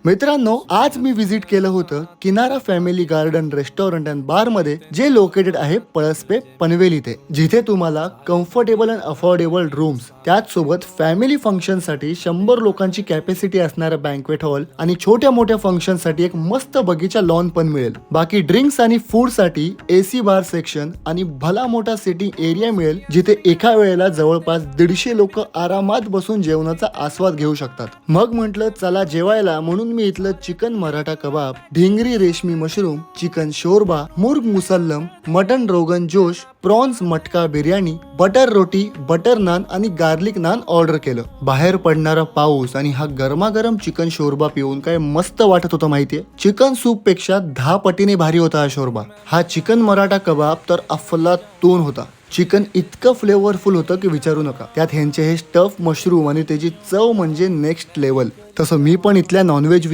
मित्रांनो, आज मी विजिट केलं होतं किनारा फॅमिली गार्डन रेस्टॉरंट अँड बार मध्ये, जे लोकेटेड आहे पळसपे पनवेल इथे, जिथे तुम्हाला कम्फर्टेबल अँड अफोर्डेबल रूम्स, त्याच सोबत फॅमिली फंक्शन साठी 100 लोकांची कॅपॅसिटी असणारा बँक्वेट हॉल आणि छोट्या मोठ्या फंक्शन साठी एक मस्त बगीचा लॉन पण मिळेल. बाकी ड्रिंक्स आणि फूड साठी एसी बार सेक्शन आणि भला मोठा सिटिंग एरिया मिळेल, जिथे एका वेळेला जवळपास 150 लोक आरामात बसून जेवणाचा आस्वाद घेऊ शकतात. मग म्हटलं चला जेवायला, म्हणून मी इथलं चिकन मराठा कबाब, ढिंगरी रेशमी मशरूम, चिकन शोरबा, मुर्ग मुसल्लम, मटन रोगन जोश, प्रॉन्स मटका बिर्याणी, बटर रोटी, बटर नान आणि गार्लिक नान ऑर्डर केलं. बाहेर पडणारा पाऊस आणि हा गरमागरम चिकन शोरबा पिऊन काय मस्त वाटत होतं माहितीये. चिकन सूप पेक्षा 10 पटीने भारी होता हा शोरबा. हा चिकन मराठा कबाब तर अफलातून होता. चिकन इतकं फ्लेवरफुल होतं की विचारू नका. त्यात ह्यांचे हे स्टफ मशरूम आणि त्याची चव म्हणजे नेक्स्ट लेवल. तसं मी पण इथल्या नॉनव्हेज